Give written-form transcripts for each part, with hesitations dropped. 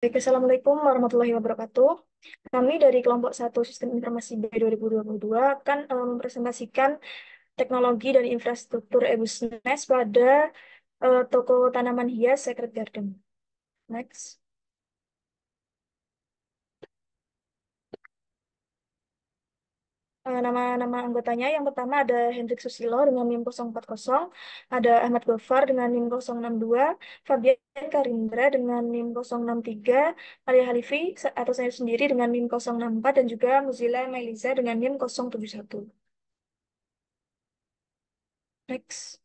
Baik, Assalamualaikum warahmatullahi wabarakatuh. Kami dari kelompok satu Sistem Informasi B 2022 akan mempresentasikan teknologi dan infrastruktur e-business pada toko tanaman hias Sacred Garden. Next. Nama-nama anggotanya yang pertama ada Hendrik Susilo dengan NIM 040, ada Ahmad Gofar dengan NIM 062, Fabian Karindra dengan NIM 063, Arya Halifi atau saya sendiri dengan NIM 064 dan juga Muzila Mailiza dengan NIM 071. Next.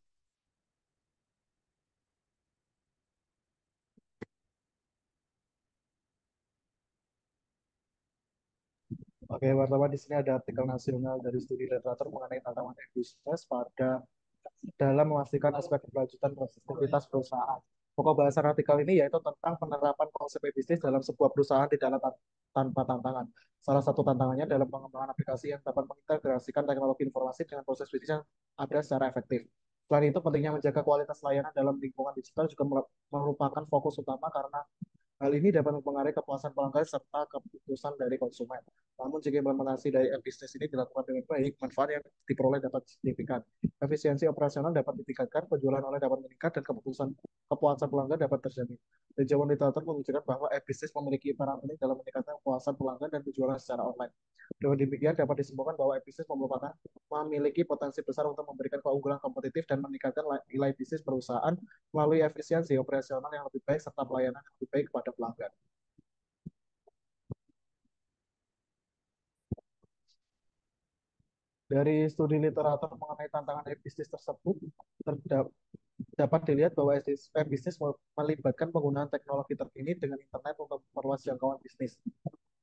Oke, wartawan di sini ada artikel nasional dari studi literatur mengenai tantangan e-business dalam memastikan aspek keberlanjutan produktivitas perusahaan. Pokok bahasan artikel ini yaitu tentang penerapan konsep e-business dalam sebuah perusahaan di dalam tanpa tantangan. Salah satu tantangannya dalam pengembangan aplikasi yang dapat mengintegrasikan teknologi informasi dengan proses bisnis yang ada secara efektif. Selain itu, pentingnya menjaga kualitas layanan dalam lingkungan digital juga merupakan fokus utama karena hal ini dapat mempengaruhi kepuasan pelanggan serta keputusan dari konsumen. Namun, jika implementasi dari e-business ini dilakukan dengan baik, manfaat yang diperoleh dapat signifikan. Efisiensi operasional dapat ditingkatkan, penjualan online dapat meningkat, dan kepuasan pelanggan dapat terjamin. Tinjauan literatur menunjukkan bahwa e-business memiliki peran penting dalam meningkatkan kepuasan pelanggan dan penjualan secara online. Dengan demikian, dapat disimpulkan bahwa e-business memiliki potensi besar untuk memberikan keunggulan kompetitif dan meningkatkan nilai bisnis perusahaan melalui efisiensi operasional yang lebih baik serta pelayanan yang lebih baik kepada pelanggan. Dari studi literatur mengenai tantangan e-bisnis tersebut, dapat dilihat bahwa e-bisnis melibatkan penggunaan teknologi terkini dengan internet untuk memperluas jangkauan bisnis.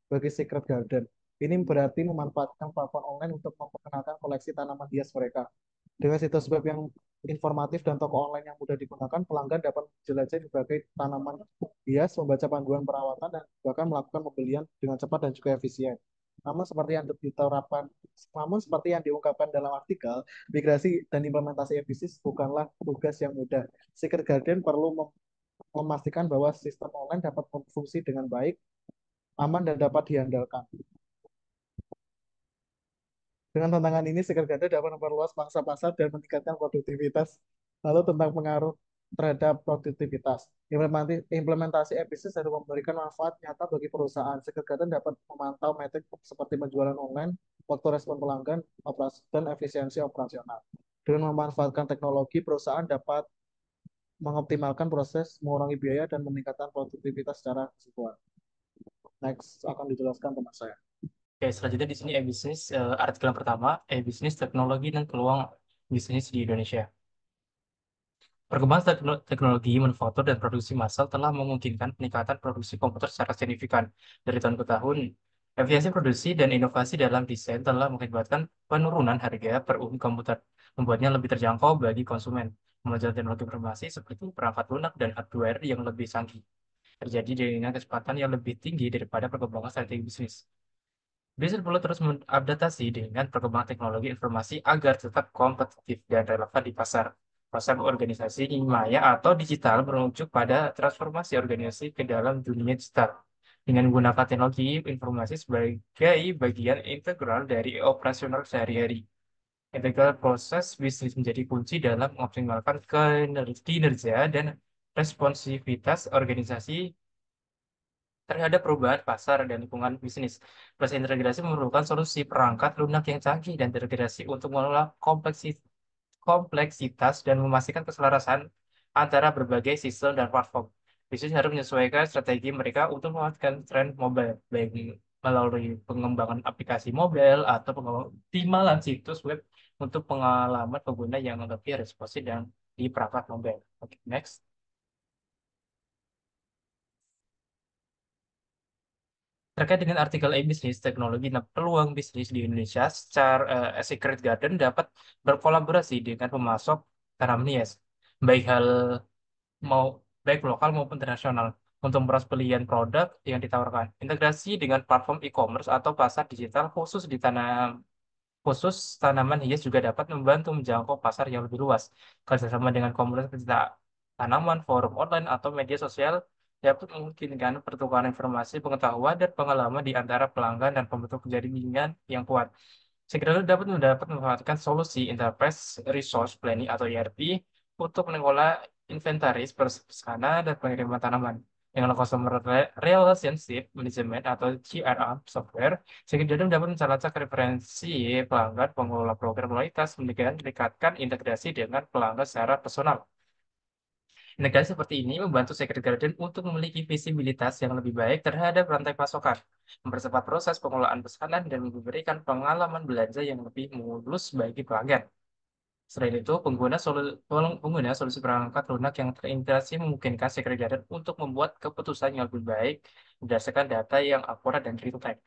Bagi Secret Garden, ini berarti memanfaatkan platform online untuk memperkenalkan koleksi tanaman hias mereka. Dengan situs web yang informatif dan toko online yang mudah digunakan, pelanggan dapat menjelajah berbagai tanaman hias, membaca panduan perawatan, dan bahkan melakukan pembelian dengan cepat dan juga efisien. Namun seperti yang diterapkan, namun seperti yang diungkapkan dalam artikel, migrasi dan implementasi e-bisnis bukanlah tugas yang mudah. Secret Garden perlu memastikan bahwa sistem online dapat berfungsi dengan baik, aman, dan dapat diandalkan. Dengan tantangan ini, Secret Garden dapat memperluas pangsa pasar dan meningkatkan produktivitas. Lalu tentang pengaruh terhadap produktivitas. Implementasi e-bisnis harus memberikan manfaat nyata bagi perusahaan. Secret Garden dapat memantau metrik seperti penjualan online, waktu respon pelanggan, dan efisiensi operasional. Dengan memanfaatkan teknologi, perusahaan dapat mengoptimalkan proses, mengurangi biaya, dan meningkatkan produktivitas secara keseluruhan. Next akan dijelaskan teman saya. Oke, selanjutnya di sini e-bisnis, artikel yang pertama, e-bisnis teknologi dan peluang bisnis di Indonesia. Perkembangan teknologi manufaktur dan produksi massal telah memungkinkan peningkatan produksi komputer secara signifikan dari tahun ke tahun. Efisiensi produksi dan inovasi dalam desain telah mengakibatkan penurunan harga per unit komputer, membuatnya lebih terjangkau bagi konsumen. Kemajuan teknologi informasi seperti perangkat lunak dan hardware yang lebih canggih terjadi dengan kecepatan yang lebih tinggi daripada perkembangan strategi bisnis. Bisnis perlu terus mengadaptasi dengan perkembangan teknologi informasi agar tetap kompetitif dan relevan di pasar. Pasar organisasi maya atau digital merujuk pada transformasi organisasi ke dalam dunia digital dengan menggunakan teknologi informasi sebagai bagian integral dari operasional sehari-hari. Integral proses bisnis menjadi kunci dalam mengoptimalkan kinerja dan responsivitas organisasi terhadap perubahan pasar dan lingkungan bisnis. Proses integrasi memerlukan solusi perangkat lunak yang canggih dan terintegrasi untuk mengelola kompleksitas dan memastikan keselarasan antara berbagai sistem dan platform. Bisnis harus menyesuaikan strategi mereka untuk memanfaatkan tren mobile, baik melalui pengembangan aplikasi mobile atau pengoptimalan situs web untuk pengalaman pengguna yang lebih responsif dan di perangkat mobile. Oke, next. Terkait dengan artikel e-bisnis, teknologi dan peluang bisnis di Indonesia, secara Secret Garden dapat berkolaborasi dengan pemasok tanaman hias, baik hal mau baik lokal maupun internasional, untuk memperluas pilihan produk yang ditawarkan. Integrasi dengan platform e-commerce atau pasar digital khusus tanaman hias juga dapat membantu menjangkau pasar yang lebih luas. Kerjasama dengan komunitas pecinta tanaman, forum online, atau media sosial dapat memungkinkan pertukaran informasi, pengetahuan, dan pengalaman di antara pelanggan dan pembentuk jaringan yang kuat. Sekretariat dapat memanfaatkan solusi Enterprise Resource Planning atau ERP untuk mengelola inventaris pesanan dan pengiriman tanaman. Dengan Customer Relationship Management atau CRM software, Sekretariat dapat mencatat referensi pelanggan, pengelola program loyalitas, meningkatkan integrasi dengan pelanggan secara personal. Negara seperti ini membantu Secret Garden untuk memiliki visibilitas yang lebih baik terhadap rantai pasokan, mempercepat proses pengelolaan pesanan, dan memberikan pengalaman belanja yang lebih mulus bagi pelanggan. Selain itu, pengguna solusi perangkat lunak yang terintegrasi memungkinkan Secret Garden untuk membuat keputusan yang lebih baik berdasarkan data yang akurat dan real time.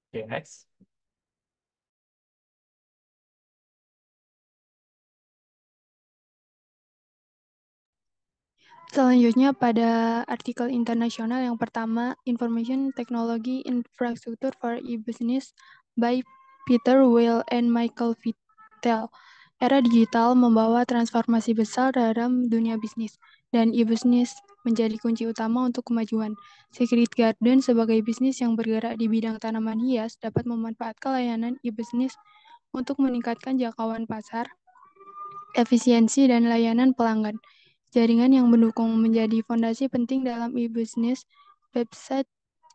Oke, next. Selanjutnya pada artikel internasional yang pertama, Information Technology Infrastructure for E-Business by Peter Weil and Michael Vittel. Era digital membawa transformasi besar dalam dunia bisnis, dan e-business menjadi kunci utama untuk kemajuan. Secret Garden sebagai bisnis yang bergerak di bidang tanaman hias dapat memanfaatkan layanan e-business untuk meningkatkan jangkauan pasar, efisiensi, dan layanan pelanggan. Jaringan yang mendukung menjadi fondasi penting dalam e-business. Website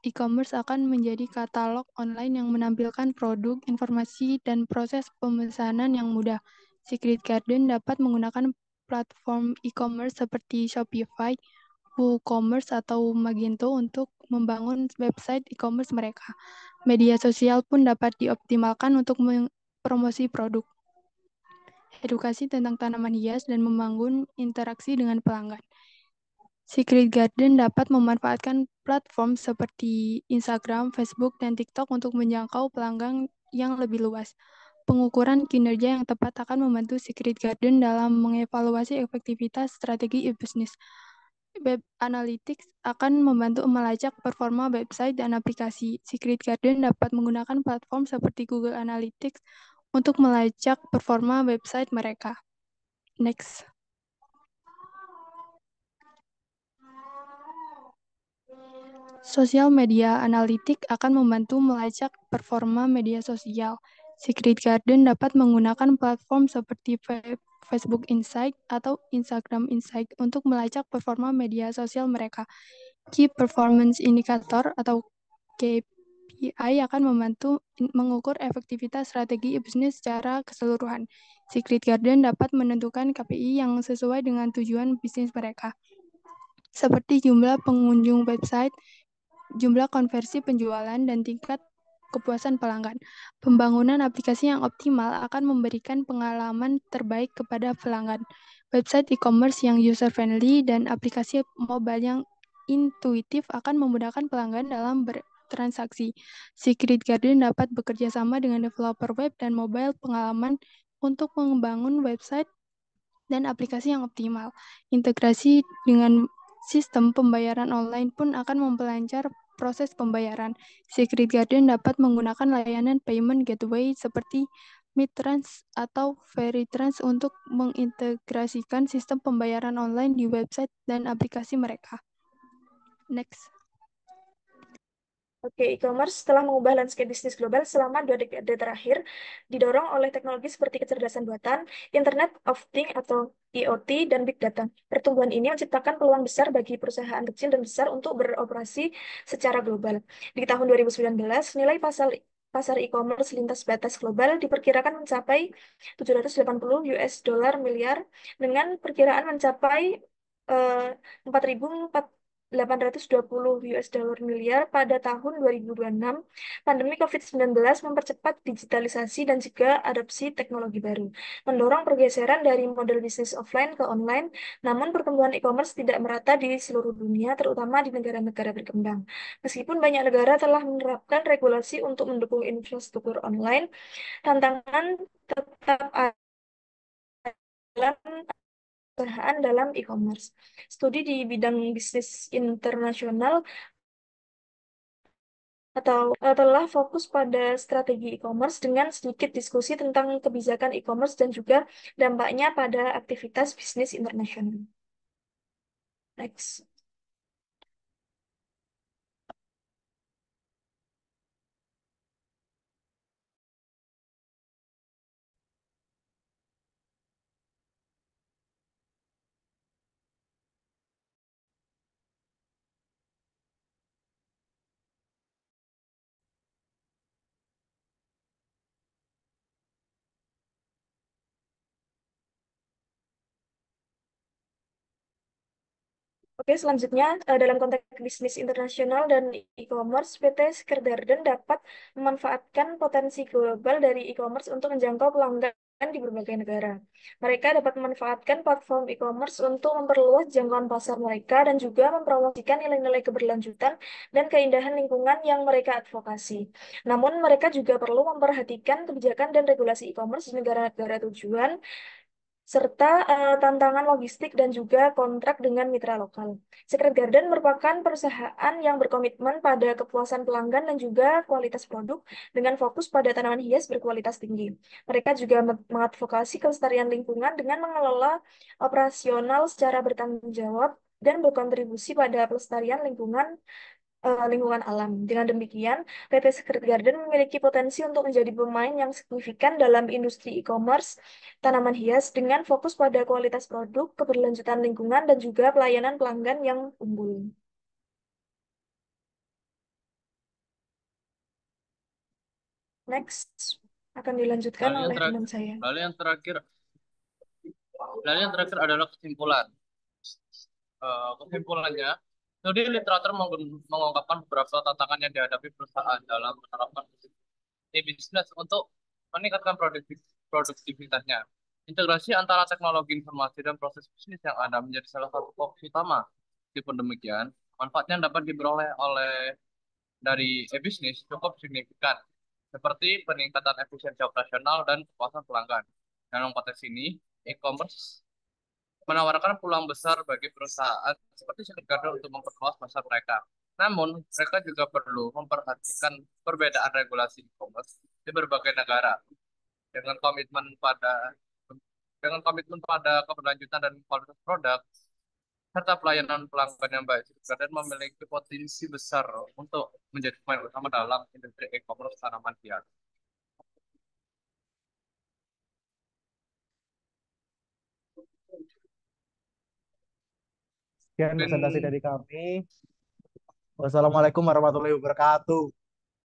e-commerce akan menjadi katalog online yang menampilkan produk, informasi, dan proses pemesanan yang mudah. Secret Garden dapat menggunakan platform e-commerce seperti Shopify, WooCommerce, atau Magento untuk membangun website e-commerce mereka. Media sosial pun dapat dioptimalkan untuk promosi produk, edukasi tentang tanaman hias, dan membangun interaksi dengan pelanggan. Secret Garden dapat memanfaatkan platform seperti Instagram, Facebook, dan TikTok untuk menjangkau pelanggan yang lebih luas. Pengukuran kinerja yang tepat akan membantu Secret Garden dalam mengevaluasi efektivitas strategi e-business. Web Analytics akan membantu melacak performa website dan aplikasi. Secret Garden dapat menggunakan platform seperti Google Analytics untuk melacak performa website mereka. Next. Sosial media analitik akan membantu melacak performa media sosial. Secret Garden dapat menggunakan platform seperti Facebook Insight atau Instagram Insight untuk melacak performa media sosial mereka. Key Performance Indicator atau KPI akan membantu mengukur efektivitas strategi bisnis secara keseluruhan. Secret Garden dapat menentukan KPI yang sesuai dengan tujuan bisnis mereka, seperti jumlah pengunjung website, jumlah konversi penjualan, dan tingkat kepuasan pelanggan. Pembangunan aplikasi yang optimal akan memberikan pengalaman terbaik kepada pelanggan. Website e-commerce yang user-friendly dan aplikasi mobile yang intuitif akan memudahkan pelanggan dalam bertransaksi. Secret Garden dapat bekerja sama dengan developer web dan mobile pengalaman untuk membangun website dan aplikasi yang optimal. Integrasi dengan sistem pembayaran online pun akan memperlancar proses pembayaran. Secret Garden dapat menggunakan layanan payment gateway seperti Midtrans atau Veritrans untuk mengintegrasikan sistem pembayaran online di website dan aplikasi mereka. Next. Oke, e-commerce telah mengubah landscape bisnis global selama 2 dekade terakhir, didorong oleh teknologi seperti kecerdasan buatan, Internet of Things atau IoT, dan Big Data. Pertumbuhan ini menciptakan peluang besar bagi perusahaan kecil dan besar untuk beroperasi secara global. Di tahun 2019, nilai pasar e-commerce lintas batas global diperkirakan mencapai 780 US dollar miliar dengan perkiraan mencapai 4.820 US dollar miliar pada tahun 2026. Pandemi COVID-19 mempercepat digitalisasi dan juga adopsi teknologi baru, mendorong pergeseran dari model bisnis offline ke online. Namun pertumbuhan e-commerce tidak merata di seluruh dunia, terutama di negara-negara berkembang. Meskipun banyak negara telah menerapkan regulasi untuk mendukung infrastruktur online, tantangan tetap ada dalam perusahaan dalam e-commerce. Studi di bidang bisnis internasional telah fokus pada strategi e-commerce dengan sedikit diskusi tentang kebijakan e-commerce dan juga dampaknya pada aktivitas bisnis internasional. Next. Oke, selanjutnya dalam konteks bisnis internasional dan e-commerce, PT Sekredarden dapat memanfaatkan potensi global dari e-commerce untuk menjangkau pelanggan di berbagai negara. Mereka dapat memanfaatkan platform e-commerce untuk memperluas jangkauan pasar mereka dan juga mempromosikan nilai-nilai keberlanjutan dan keindahan lingkungan yang mereka advokasi. Namun, mereka juga perlu memperhatikan kebijakan dan regulasi e-commerce di negara-negara tujuan serta tantangan logistik dan juga kontrak dengan mitra lokal. Secret Garden merupakan perusahaan yang berkomitmen pada kepuasan pelanggan dan juga kualitas produk dengan fokus pada tanaman hias berkualitas tinggi. Mereka juga mengadvokasi kelestarian lingkungan dengan mengelola operasional secara bertanggung jawab dan berkontribusi pada pelestarian lingkungan alam. Dengan demikian, PT Secret Garden memiliki potensi untuk menjadi pemain yang signifikan dalam industri e-commerce tanaman hias dengan fokus pada kualitas produk, keberlanjutan lingkungan, dan juga pelayanan pelanggan yang unggul. Next, akan dilanjutkan Lalu yang oleh terakhir, teman saya. lalu yang terakhir, lalu yang terakhir adalah kesimpulan. Kesimpulannya, studi literatur mengungkapkan beberapa tantangan yang dihadapi perusahaan dalam menerapkan e-business untuk meningkatkan produktivitasnya. Integrasi antara teknologi informasi dan proses bisnis yang ada menjadi salah satu fokus utama. Meskipun demikian, manfaatnya dapat diperoleh dari e-business cukup signifikan, seperti peningkatan efisiensi operasional dan kepuasan pelanggan. Dalam konteks ini, e-commerce menawarkan peluang besar bagi perusahaan seperti Sekregarden untuk memperluas pasar mereka. Namun, mereka juga perlu memperhatikan perbedaan regulasi e-commerce di berbagai negara dengan komitmen pada keberlanjutan dan kualitas produk serta pelayanan pelanggan yang baik. Sekregarden memiliki potensi besar untuk menjadi pemain utama dalam industri e-commerce tanaman hias. Sekian presentasi Mungkin dari kami. Wassalamualaikum warahmatullahi wabarakatuh.